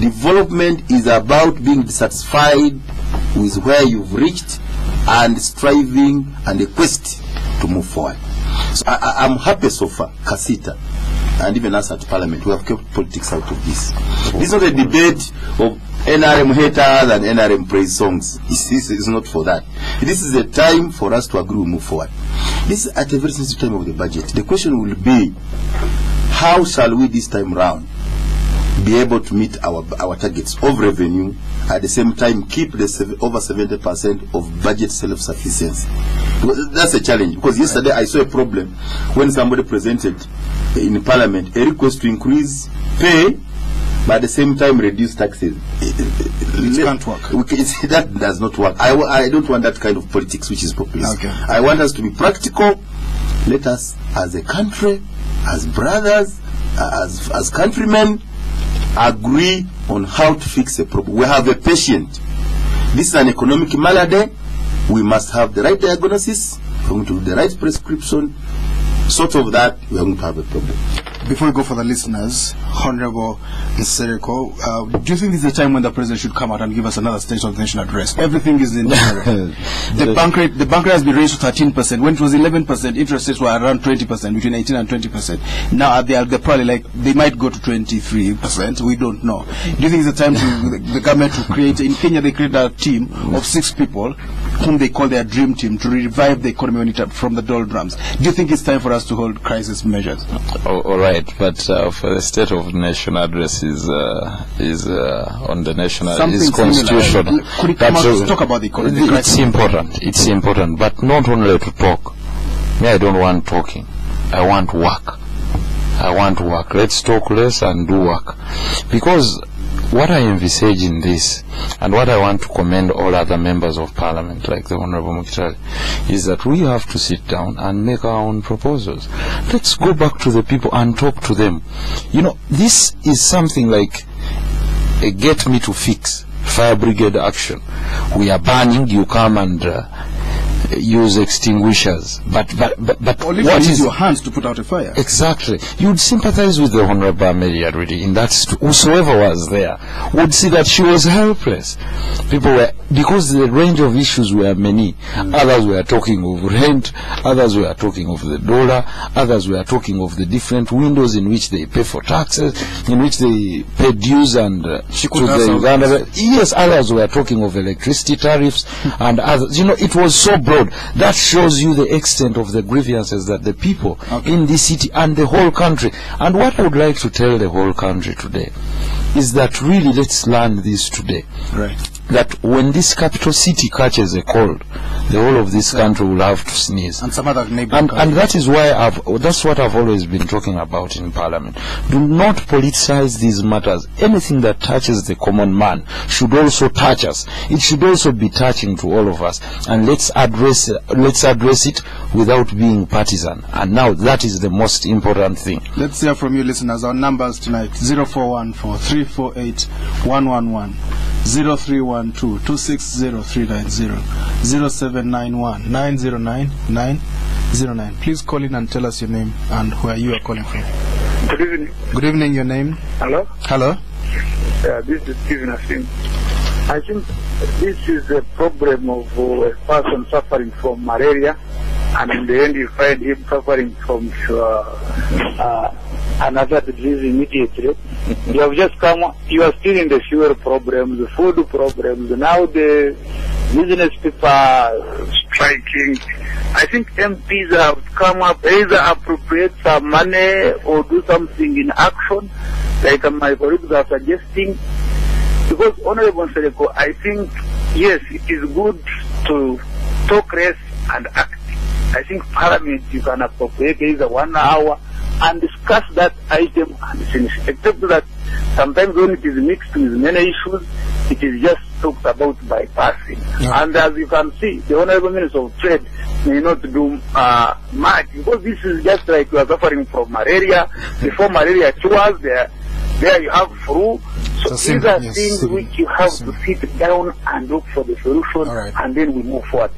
Development is about being dissatisfied with where you've reached and striving and a quest to move forward. So I'm happy so far, Kasita, and even us at Parliament, we have kept politics out of this. This is not a debate of NRM haters and NRM praise songs. It's not for that. This is a time for us to agree we move forward. This is at a very sensitive time of the budget. The question will be, how shall we this time round be able to meet our targets of revenue, at the same time keep the over 70% of budget self-sufficiency? That's a challenge, because yesterday I saw a problem when somebody presented in Parliament a request to increase pay but at the same time reduce taxes. It can't work. That does not work. I don't want that kind of politics which is populist. Okay. I want us to be practical. Let us, as a country, as brothers, as countrymen, agree on how to fix a problem. We have a patient. This is an economic malady. We must have the right diagnosis. We're going to do the right prescription. Sort of that, we are going to have a problem. Before we go for the listeners, Honorable Nsereko, do you think this is a time when the president should come out and give us another State of the Nation address? Everything is in the bank rate has been raised to 13%. When it was 11%, interest rates were around 20%, between 18 and 20%. Now they're probably they might go to 23%. We don't know. Do you think it's a time to the government to create? In Kenya, they created a team of 6 people whom they call their dream team to revive the economy from the doldrums. Do you think it's time for us to hold crisis measures? All right, but for the State of the Nation address is on the national is constitutional. Could it come out to talk about the economy? It's important, but not only to talk. Me, I don't want talking. I want work. Let's talk less and do work, because what I envisage in this, and what I want to commend all other members of Parliament, like the Honorable Mukitari, is that we have to sit down and make our own proposals. Let's go back to the people and talk to them. You know, this is something like a get me to fix, fire brigade action. We are burning, you come and use extinguishers, but what is your hands to put out a fire? Exactly. You'd sympathize with the Honorable Amelia really in that whosoever was there would see that she was helpless. People were, because the range of issues were many. Others were talking of rent, others were talking of the dollar, others were talking of the different windows in which they pay for taxes, in which they pay dues and she could to the Uganda. Yes, others were talking of electricity tariffs and others. You know, it was so broad. That shows you the extent of the grievances that the people in this city and the whole country. And what I would like to tell the whole country today is that really let's learn this today. Right. That when this capital city catches a cold, the whole of this country will have to sneeze. And some other neighboring and that is why that's what I've always been talking about in Parliament. Do not politicize these matters. Anything that touches the common man should also touch us. It should also be touching to all of us. And let's address it without being partisan. And now that is the most important thing. Let's hear from you, listeners. Our numbers tonight: 0414 348 111, 0312 260 390, 0791 909 909. Please call in and tell us your name and where you are calling from. Good evening. Good evening, your name? Hello? Hello? This is Stephen Asim. I think this is a problem of a person suffering from malaria, and in the end you find him suffering from another disease immediately. You have just come, you are still in the fuel problems, the food problems, now the business people are striking. I think MPs have come up, either appropriate some money or do something in action, like my colleagues are suggesting. Because, Honorable Nsereko, I think, yes, it is good to talk less and act. I think Parliament, you can appropriate either 1 hour and discuss that item and finish. Except that sometimes when it is mixed with many issues, it is just talked about by passing. Yeah. And as you can see, the Honorable Minister of Trade may not do much, because this is just like you are suffering from malaria. Before malaria cures, there you have flu. So these are things which you have to sit down and look for the solution, and then we move forward.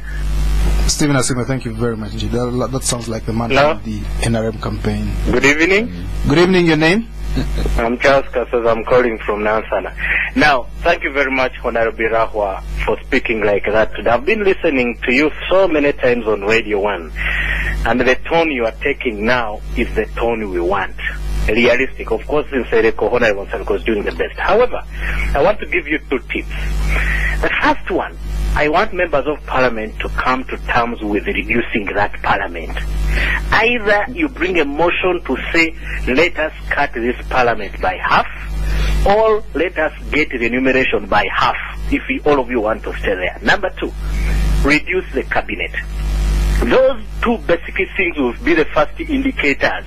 Stephen Asima, thank you very much. That sounds like the man of the NRM campaign. Good evening. Good evening, your name? I'm Charles Casas. I'm calling from Nansana. Now, thank you very much, Honorable Birahwa, for speaking like that today. I've been listening to you so many times on Radio 1, and the tone you are taking now is the tone we want. Realistic. Of course, in Sereko, Honorable Sanko is doing the best. However, I want to give you 2 tips. The first one, I want members of parliament to come to terms with reducing that parliament. Either you bring a motion to say, let us cut this parliament by half, or let us get remuneration by half, if all of you want to stay there. Number 2, reduce the cabinet. Those 2 basic things will be the first indicators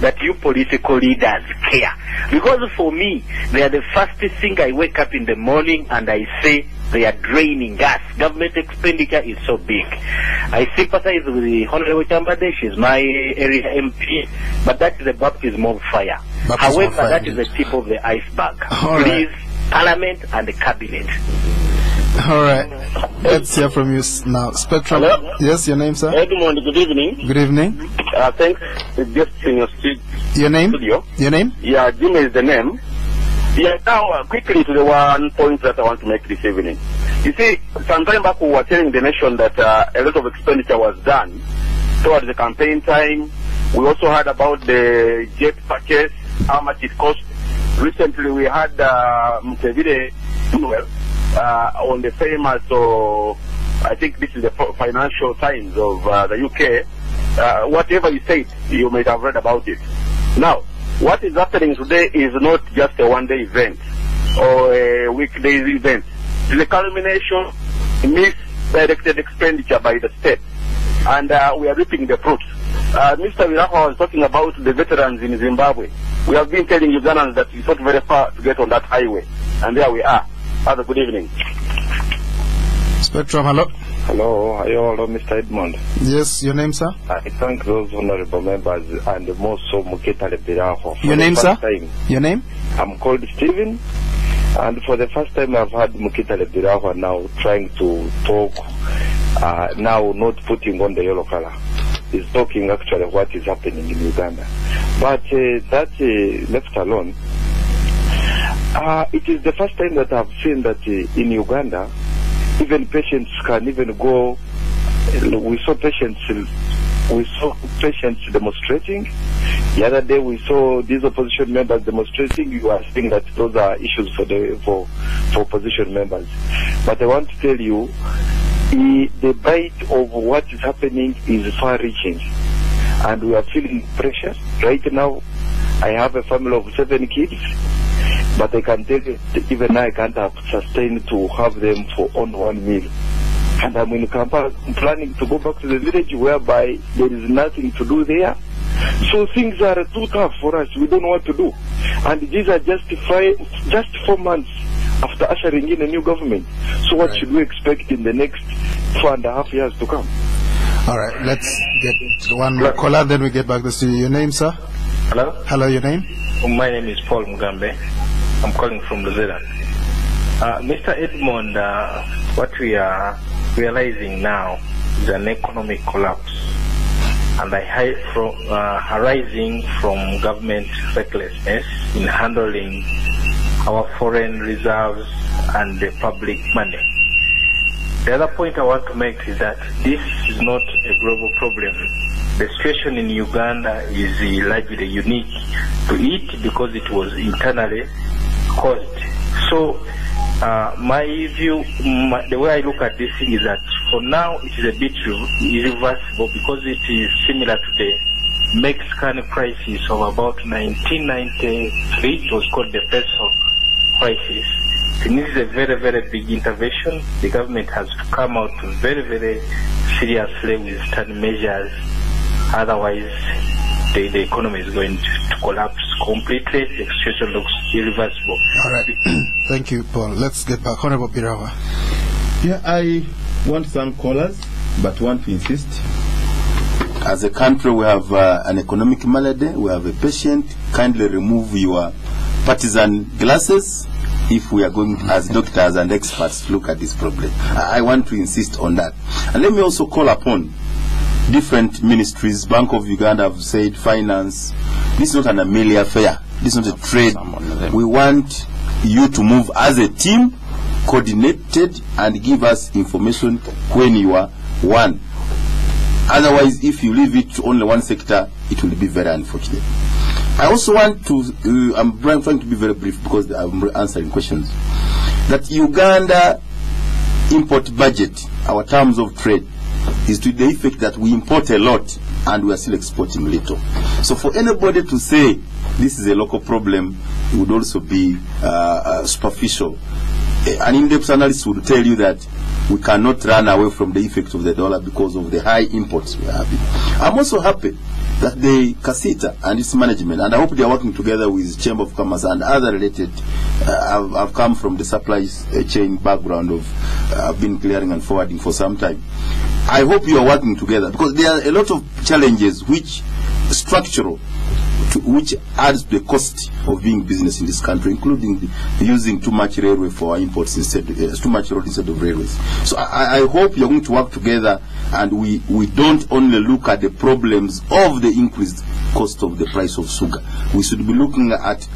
that you political leaders care. Because for me, they are the first thing I wake up in the morning and I say, they are draining us. Government expenditure is so big. I sympathize with the Honorable Chambade. She's my area MP, but that is a baptism of fire. However, that is the tip of the iceberg. Please, Parliament and the Cabinet. All right. Let's hear from you now. Spectrum. Hello? Yes, your name, sir? Edmond, good evening. Good evening. Thanks. Just in your Your name? studio. Your name? Yeah, Jim is the name. Yeah, now quickly to the one point that I want to make this evening. You see, some time back we were telling the nation that a lot of expenditure was done towards the campaign time. We also heard about the jet purchase, how much it cost. Recently we had Mutevile on the famous, I think this is the Financial Times of the UK. Whatever you said, you may have read about it. Now, what is happening today is not just a one-day event or a weekday event. It's a culmination, misdirected expenditure by the state, and we are reaping the fruits. Mr. Birahwa was talking about the veterans in Zimbabwe. We have been telling Ugandans that it's not very far to get on that highway, and there we are. Have a good evening. Spectrum, hello. Hello, hello, Mr. Edmond. Yes, your name, sir? I thank those honorable members and most so Mukitale Birahwa. Your name, sir? Your name? I'm called Stephen, and for the first time I've had Mukitale Birahwa now trying to talk, now not putting on the yellow color. He's talking actually what is happening in Uganda. But that left alone, it is the first time that I've seen that in Uganda, even patients can even go. We saw patients demonstrating. The other day we saw these opposition members demonstrating. You are saying that those are issues for opposition members. But I want to tell you, the bite of what is happening is far-reaching, and we are feeling pressure right now. I have a family of 7 kids. But I can tell you, even I can't have sustained to have them for on one meal. And I'm in Kampala planning to go back to the village whereby there is nothing to do there. So things are too tough for us. We don't know what to do. And these are just 4 months after ushering in a new government. So what should we expect in the next 4.5 years to come? All right, let's get one more caller, then we get back to the studio. Your name, sir? Hello? Hello, your name? My name is Paul Mugambe. I'm calling from New Zealand. Mr. Edmond, what we are realizing now is an economic collapse, and arising from government recklessness in handling our foreign reserves and the public money. The other point I want to make is that this is not a global problem. The situation in Uganda is largely unique to it because it was internally caused. So my view, the way I look at this thing is that for now it is a bit irreversible because it is similar to the Mexican crisis of about 1993. It was called the peso crisis. And this is a very, very big intervention. The government has to come out very, very seriously with stern measures. Otherwise, the economy is going to collapse completely. The situation looks irreversible. All right. Thank you, Paul. Let's get back. Honorable Birahwa. Yeah, I want some callers, but want to insist. As a country, we have an economic malady. We have a patient. Kindly remove your partisan glasses if we are going as doctors and experts to look at this problem. I want to insist on that. And let me also call upon different ministries. Bank of Uganda have said finance. This is not an Amelia affair. This is not a trade. We want you to move as a team, coordinated, and give us information when you are one. Otherwise, if you leave it to only one sector, it will be very unfortunate. I also want to, I'm trying to be very brief because I'm answering questions, that Uganda import budget, our terms of trade, is to the effect that we import a lot and we are still exporting little. So for anybody to say this is a local problem would also be superficial. An in-depth analyst would tell you that we cannot run away from the effect of the dollar because of the high imports we are having. I'm also happy that the Kasita and its management, and I hope they are working together with Chamber of Commerce and other related, I've come from the supply chain background of, I've been clearing and forwarding for some time. I hope you are working together because there are a lot of challenges which structural, which adds to the cost of doing business in this country, including using too much railway for our imports instead, too much road instead of railways. So I hope you're going to work together, and we don't only look at the problems of the increased cost of the price of sugar. We should be looking at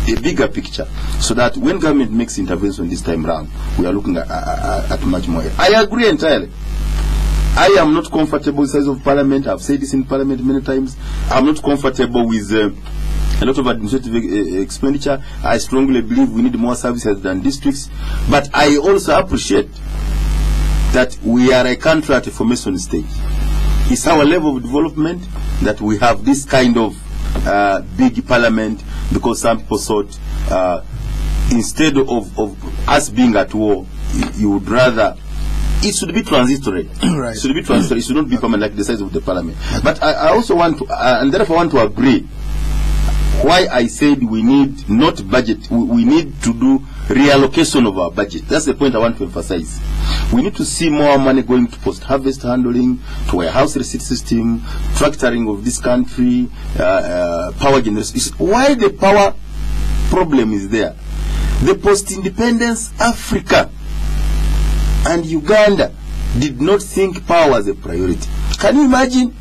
a bigger picture, so that when government makes intervention this time round, we are looking at much more. I agree entirely. I am not comfortable with the size of parliament. I've said this in parliament many times. I'm not comfortable with a lot of administrative expenditure. I strongly believe we need more services than districts. But I also appreciate that we are a country at a formation stage. It's our level of development that we have this kind of big parliament, because some people thought instead of us being at war, you would rather. It should be transitory. Right. It should be transitory. It should not be permanent like the size of the parliament. But I also want to, and therefore I want to agree why I said we need not budget, we need to do reallocation of our budget. That's the point I want to emphasize. We need to see more money going to post-harvest handling, to warehouse receipt system, tractoring of this country, power generation. Why the power problem is there? The post-independence Africa and Uganda did not think power was a priority. Can you imagine?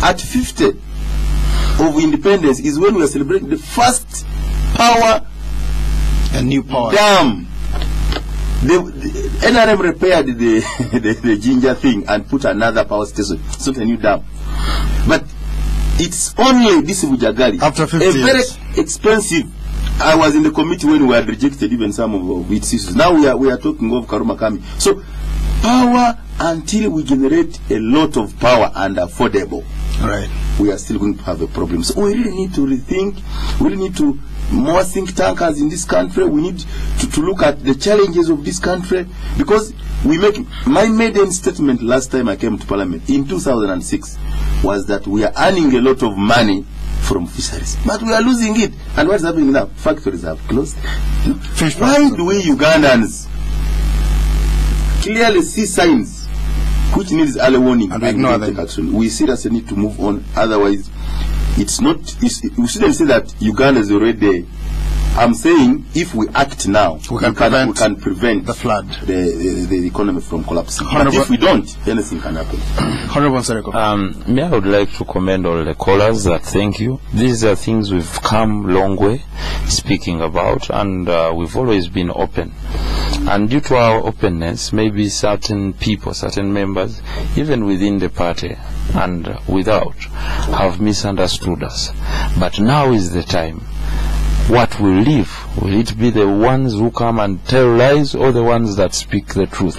At 50 of independence is when we are celebrating the first power, a new power dam. The NRM repaired the ginger thing and put another power station. It's not a new dam, but it's only this Bujagali. After 50 a very years. expensive. I was in the committee when we had rejected even some of its issues. Now we are talking of Karuma Kami. So power, until we generate a lot of power and affordable, right, we are still going to have a problem. So we really need to rethink. We really need to more think tankers in this country. We need to look at the challenges of this country, because we make my maiden statement last time I came to Parliament in 2006 was that we are earning a lot of money from fisheries, but we are losing it. And what's happening now? Factories have closed. Why do we Ugandans clearly see signs which needs early warning and ignore them? Action? We seriously need to move on. Otherwise, it's not. We shouldn't say that Uganda is already. I'm saying if we act now, we can prevent the flood, the economy from collapsing. But if we don't, anything can happen. Honorable Sereko. I would like to commend all the callers that thank you. These are things we've come long way speaking about, and we've always been open. And due to our openness, maybe certain people, certain members, even within the party and without, have misunderstood us. But now is the time. What will live? Will it be the ones who come and tell lies, or the ones that speak the truth?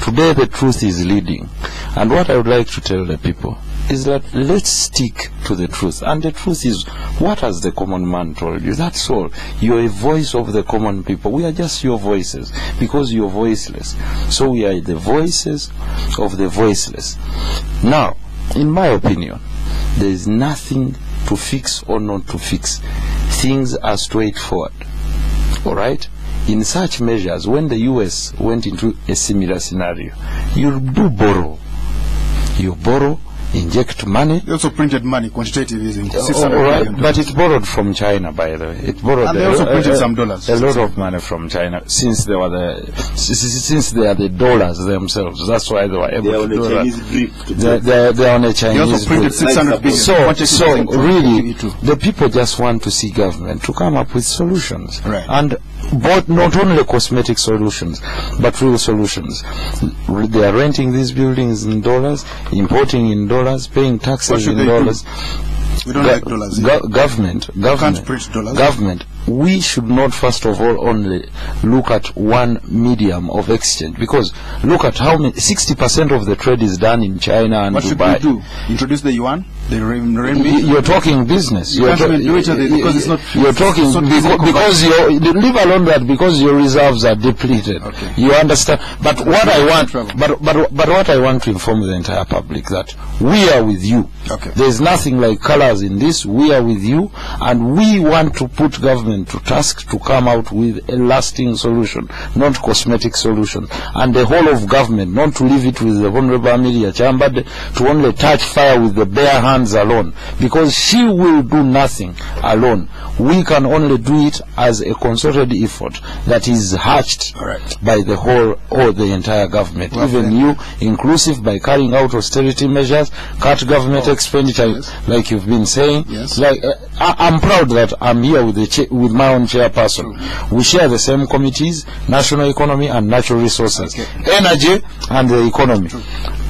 Today the truth is leading. And what I would like to tell the people is that let's stick to the truth. And the truth is, what has the common man told you? That's all. You're a voice of the common people. We are just your voices, because you're voiceless. So we are the voices of the voiceless. Now, in my opinion, there is nothing to fix or not to fix. Things are straightforward. Alright? In such measures, when the US went into a similar scenario, you do borrow. You borrow inject money. They also printed money, quantitative easing. All right, but it's borrowed from China, by the way. It borrowed. And they also printed some dollars. A lot of money from China, since they are the dollars themselves. That's why they were able They are on to a do Chinese that. brief. They're on a They Chinese also printed brief. 600 billion. So really, the people just want to see government to come up with solutions, Right. and both not only cosmetic solutions, but real solutions. They are renting these buildings in dollars, importing in dollars, paying What taxes should in they do? dollars. We don't like dollars. Government, Can't print dollars. government. We should not first of all only look at one medium of exchange, because look at how many 60% of the trade is done in China and What should Dubai. we do? Introduce the yuan? The renminbi? You're talking business. You can't even do each other because it's not. You're talking it's not because leave alone that, because your reserves are depleted. Okay. You understand? But what I want, Trouble. but what I want to inform the entire public that we are with you. Okay. There's nothing like colors in this. We are with you, and we want to put government to task to come out with a lasting solution, not cosmetic solution. And the whole of government, not to leave it with the Honorable Amelia Chambade to only touch fire with the bare hands alone, because she will do nothing alone. We can only do it as a concerted effort that is hatched by the whole or the entire government, Well, even you inclusive, by carrying out austerity measures, cut government expenditure, yes. like you've been saying. Yes. Like I'm proud that I'm here with with my own chairperson. We share the same committees: national economy and natural resources, energy and the economy.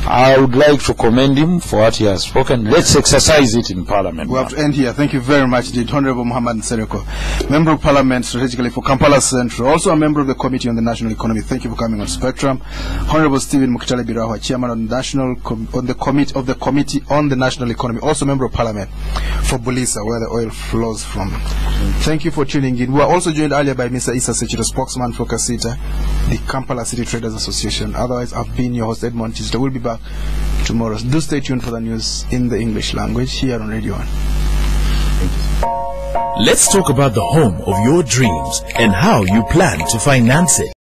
I would like to commend him for what he has spoken. Let's exercise it in Parliament. We have to end here. Thank you very much, the Honorable Muhammad Nsereko, Member of Parliament strategically for Kampala Central, also a member of the Committee on the National Economy. Thank you for coming on Spectrum. Honorable Stephen Mukitale Birahwa, Chairman on the Committee on the National Economy, also member of Parliament for Bulisa, where the oil flows from. Thank you for tuning in. We were also joined earlier by Mr. Issa Sechiro, spokesman for Kasita, the Kampala City Traders Association. Otherwise, I've been your host, Edmond Tizita. We'll be back tomorrow. Do stay tuned for the news in the English language here on Radio 1. Let's talk about the home of your dreams and how you plan to finance it.